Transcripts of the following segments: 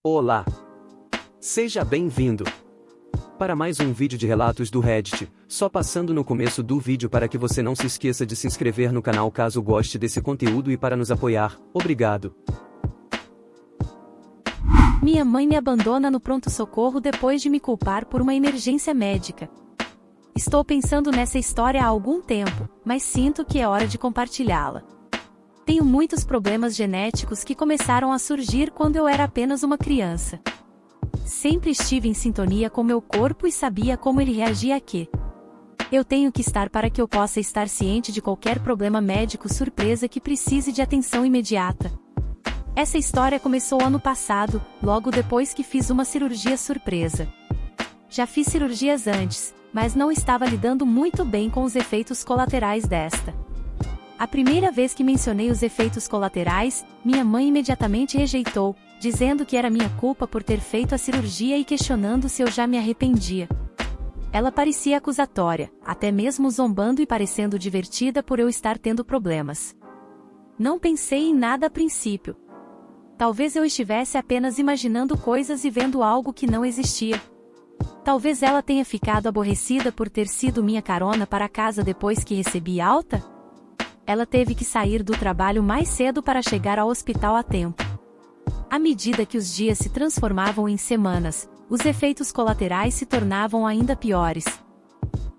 Olá! Seja bem-vindo para mais um vídeo de relatos do Reddit, só passando no começo do vídeo para que você não se esqueça de se inscrever no canal caso goste desse conteúdo e para nos apoiar, obrigado! Minha mãe me abandona no pronto-socorro depois de me culpar por uma emergência médica. Estou pensando nessa história há algum tempo, mas sinto que é hora de compartilhá-la. Tenho muitos problemas genéticos que começaram a surgir quando eu era apenas uma criança. Sempre estive em sintonia com meu corpo e sabia como ele reagia a quê. Eu tenho que estar para que eu possa estar ciente de qualquer problema médico surpresa que precise de atenção imediata. Essa história começou ano passado, logo depois que fiz uma cirurgia surpresa. Já fiz cirurgias antes, mas não estava lidando muito bem com os efeitos colaterais desta. A primeira vez que mencionei os efeitos colaterais, minha mãe imediatamente rejeitou, dizendo que era minha culpa por ter feito a cirurgia e questionando se eu já me arrependia. Ela parecia acusatória, até mesmo zombando e parecendo divertida por eu estar tendo problemas. Não pensei em nada a princípio. Talvez eu estivesse apenas imaginando coisas e vendo algo que não existia. Talvez ela tenha ficado aborrecida por ter sido minha carona para casa depois que recebi alta? Ela teve que sair do trabalho mais cedo para chegar ao hospital a tempo. À medida que os dias se transformavam em semanas, os efeitos colaterais se tornavam ainda piores.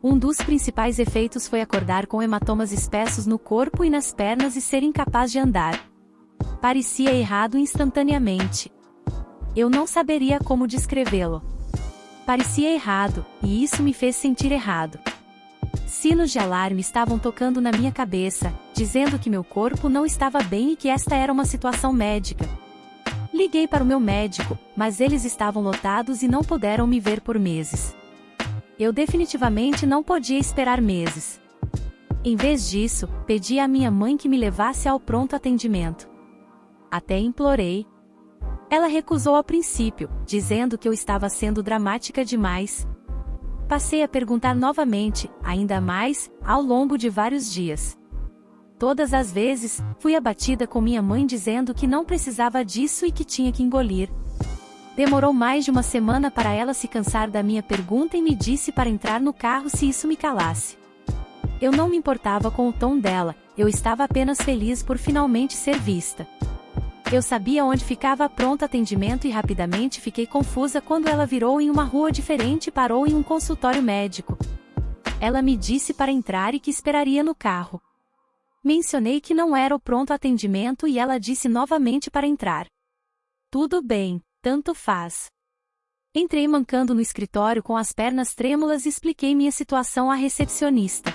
Um dos principais efeitos foi acordar com hematomas espessos no corpo e nas pernas e ser incapaz de andar. Parecia errado instantaneamente. Eu não saberia como descrevê-lo. Parecia errado, e isso me fez sentir errado. Sinos de alarme estavam tocando na minha cabeça, dizendo que meu corpo não estava bem e que esta era uma situação médica. Liguei para o meu médico, mas eles estavam lotados e não puderam me ver por meses. Eu definitivamente não podia esperar meses. Em vez disso, pedi à minha mãe que me levasse ao pronto atendimento. Até implorei. Ela recusou a princípio, dizendo que eu estava sendo dramática demais. Passei a perguntar novamente, ainda mais, ao longo de vários dias. Todas as vezes, fui abatida com minha mãe dizendo que não precisava disso e que tinha que engolir. Demorou mais de uma semana para ela se cansar da minha pergunta e me disse para entrar no carro se isso me calasse. Eu não me importava com o tom dela, eu estava apenas feliz por finalmente ser vista. Eu sabia onde ficava pronto atendimento e rapidamente fiquei confusa quando ela virou em uma rua diferente e parou em um consultório médico. Ela me disse para entrar e que esperaria no carro. Mencionei que não era o pronto atendimento e ela disse novamente para entrar. Tudo bem, tanto faz. Entrei mancando no escritório com as pernas trêmulas e expliquei minha situação à recepcionista.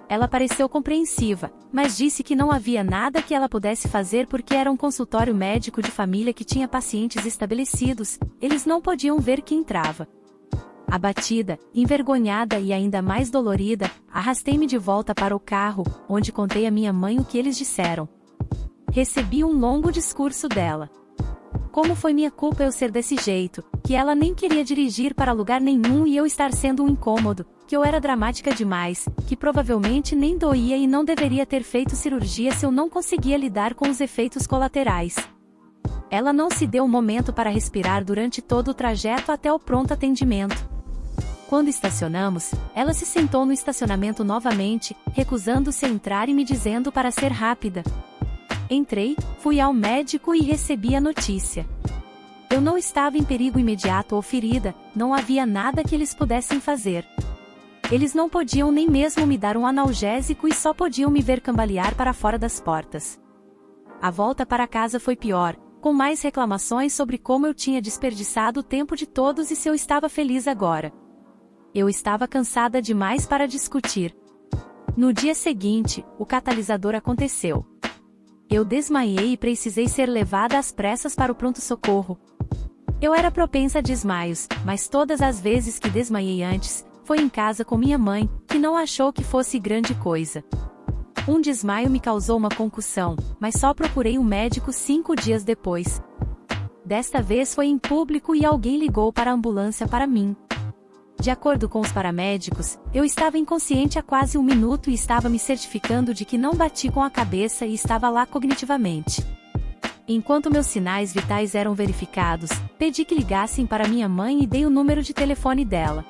Ela pareceu compreensiva, mas disse que não havia nada que ela pudesse fazer porque era um consultório médico de família que tinha pacientes estabelecidos, eles não podiam ver que entrava. Abatida, envergonhada e ainda mais dolorida, arrastei-me de volta para o carro, onde contei à minha mãe o que eles disseram. Recebi um longo discurso dela. Como foi minha culpa eu ser desse jeito, que ela nem queria dirigir para lugar nenhum e eu estar sendo um incômodo, que eu era dramática demais, que provavelmente nem doía e não deveria ter feito cirurgia se eu não conseguia lidar com os efeitos colaterais. Ela não se deu um momento para respirar durante todo o trajeto até o pronto atendimento. Quando estacionamos, ela se sentou no estacionamento novamente, recusando-se a entrar e me dizendo para ser rápida. Entrei, fui ao médico e recebi a notícia. Eu não estava em perigo imediato ou ferida, não havia nada que eles pudessem fazer. Eles não podiam nem mesmo me dar um analgésico e só podiam me ver cambalear para fora das portas. A volta para casa foi pior, com mais reclamações sobre como eu tinha desperdiçado o tempo de todos e se eu estava feliz agora. Eu estava cansada demais para discutir. No dia seguinte, o catalisador aconteceu. Eu desmaiei e precisei ser levada às pressas para o pronto-socorro. Eu era propensa a desmaios, mas todas as vezes que desmaiei antes, foi em casa com minha mãe, que não achou que fosse grande coisa. Um desmaio me causou uma concussão, mas só procurei um médico 5 dias depois. Desta vez foi em público e alguém ligou para a ambulância para mim. De acordo com os paramédicos, eu estava inconsciente há quase 1 minuto e estava me certificando de que não bati com a cabeça e estava lá cognitivamente. Enquanto meus sinais vitais eram verificados, pedi que ligassem para minha mãe e dei o número de telefone dela.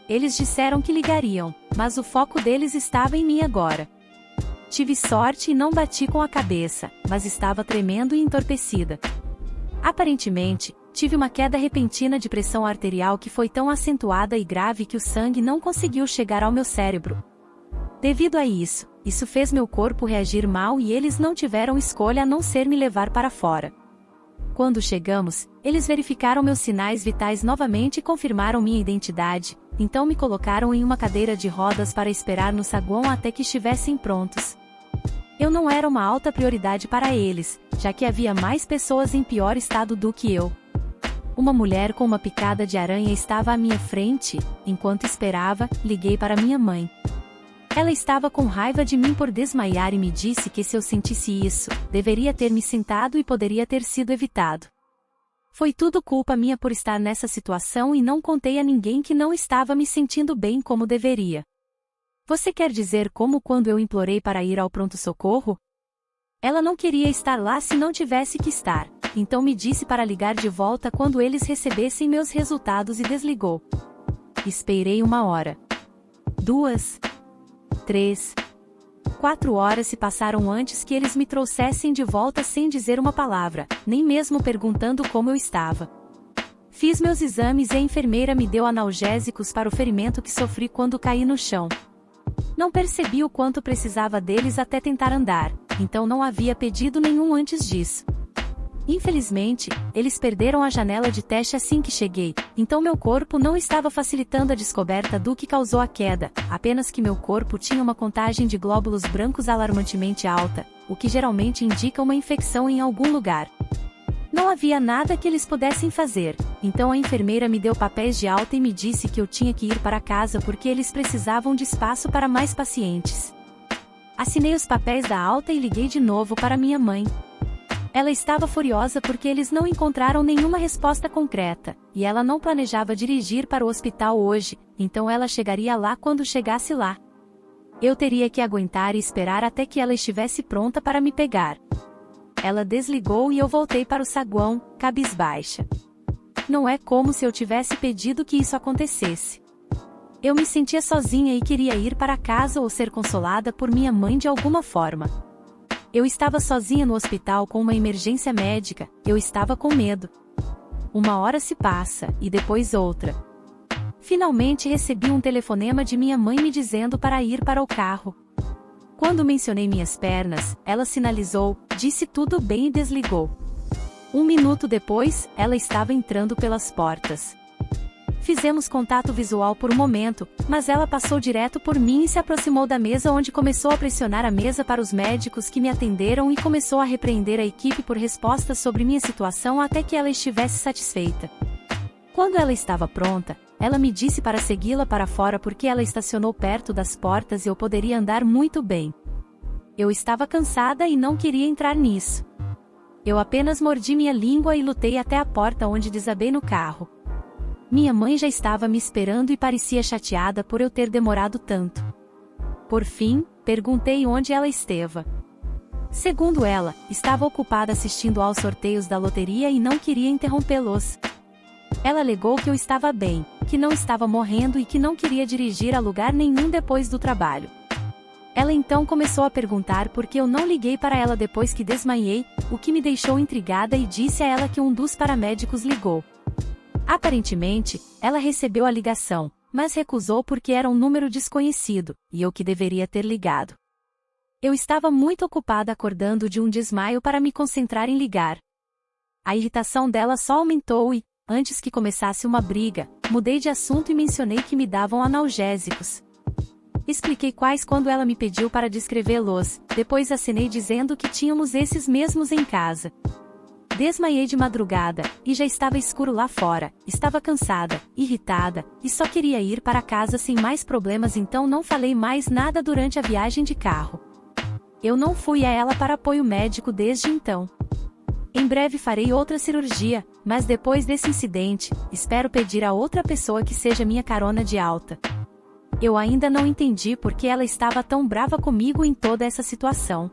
Eles disseram que ligariam, mas o foco deles estava em mim agora. Tive sorte e não bati com a cabeça, mas estava tremendo e entorpecida. Aparentemente, tive uma queda repentina de pressão arterial que foi tão acentuada e grave que o sangue não conseguiu chegar ao meu cérebro. Devido a isso fez meu corpo reagir mal e eles não tiveram escolha a não ser me levar para fora. Quando chegamos, eles verificaram meus sinais vitais novamente e confirmaram minha identidade, então me colocaram em uma cadeira de rodas para esperar no saguão até que estivessem prontos. Eu não era uma alta prioridade para eles, já que havia mais pessoas em pior estado do que eu. Uma mulher com uma picada de aranha estava à minha frente. Enquanto esperava, liguei para minha mãe. Ela estava com raiva de mim por desmaiar e me disse que se eu sentisse isso, deveria ter me sentado e poderia ter sido evitado. Foi tudo culpa minha por estar nessa situação e não contei a ninguém que não estava me sentindo bem como deveria. Você quer dizer como quando eu implorei para ir ao pronto-socorro? Ela não queria estar lá se não tivesse que estar, então me disse para ligar de volta quando eles recebessem meus resultados e desligou. Esperei 1 hora. 2. 3. 4 horas se passaram antes que eles me trouxessem de volta sem dizer uma palavra, nem mesmo perguntando como eu estava. Fiz meus exames e a enfermeira me deu analgésicos para o ferimento que sofri quando caí no chão. Não percebi o quanto precisava deles até tentar andar, então não havia pedido nenhum antes disso. Infelizmente, eles perderam a janela de teste assim que cheguei, então meu corpo não estava facilitando a descoberta do que causou a queda, apenas que meu corpo tinha uma contagem de glóbulos brancos alarmantemente alta, o que geralmente indica uma infecção em algum lugar. Não havia nada que eles pudessem fazer, então a enfermeira me deu papéis de alta e me disse que eu tinha que ir para casa porque eles precisavam de espaço para mais pacientes. Assinei os papéis da alta e liguei de novo para minha mãe. Ela estava furiosa porque eles não encontraram nenhuma resposta concreta, e ela não planejava dirigir para o hospital hoje, então ela chegaria lá quando chegasse lá. Eu teria que aguentar e esperar até que ela estivesse pronta para me pegar. Ela desligou e eu voltei para o saguão, cabisbaixa. Não é como se eu tivesse pedido que isso acontecesse. Eu me sentia sozinha e queria ir para casa ou ser consolada por minha mãe de alguma forma. Eu estava sozinha no hospital com uma emergência médica, eu estava com medo. 1 hora se passa, e depois outra. Finalmente recebi um telefonema de minha mãe me dizendo para ir para o carro. Quando mencionei minhas pernas, ela sinalizou, disse tudo bem e desligou. 1 minuto depois, ela estava entrando pelas portas. Fizemos contato visual por um momento, mas ela passou direto por mim e se aproximou da mesa onde começou a pressionar a mesa para os médicos que me atenderam e começou a repreender a equipe por respostas sobre minha situação até que ela estivesse satisfeita. Quando ela estava pronta, ela me disse para segui-la para fora porque ela estacionou perto das portas e eu poderia andar muito bem. Eu estava cansada e não queria entrar nisso. Eu apenas mordi minha língua e lutei até a porta onde desabei no carro. Minha mãe já estava me esperando e parecia chateada por eu ter demorado tanto. Por fim, perguntei onde ela estava. Segundo ela, estava ocupada assistindo aos sorteios da loteria e não queria interrompê-los. Ela alegou que eu estava bem, que não estava morrendo e que não queria dirigir a lugar nenhum depois do trabalho. Ela então começou a perguntar por que eu não liguei para ela depois que desmaiei, o que me deixou intrigada e disse a ela que um dos paramédicos ligou. Aparentemente, ela recebeu a ligação, mas recusou porque era um número desconhecido, e eu que deveria ter ligado. Eu estava muito ocupada acordando de um desmaio para me concentrar em ligar. A irritação dela só aumentou e, antes que começasse uma briga, mudei de assunto e mencionei que me davam analgésicos. Expliquei quais quando ela me pediu para descrevê-los, depois acenei dizendo que tínhamos esses mesmos em casa. Desmaiei de madrugada, e já estava escuro lá fora, estava cansada, irritada, e só queria ir para casa sem mais problemas, então não falei mais nada durante a viagem de carro. Eu não fui a ela para apoio médico desde então. Em breve farei outra cirurgia, mas depois desse incidente, espero pedir a outra pessoa que seja minha carona de alta. Eu ainda não entendi por que ela estava tão brava comigo em toda essa situação.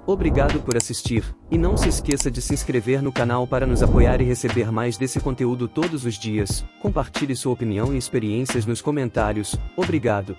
Obrigado por assistir, e não se esqueça de se inscrever no canal para nos apoiar e receber mais desse conteúdo todos os dias. Compartilhe sua opinião e experiências nos comentários. Obrigado.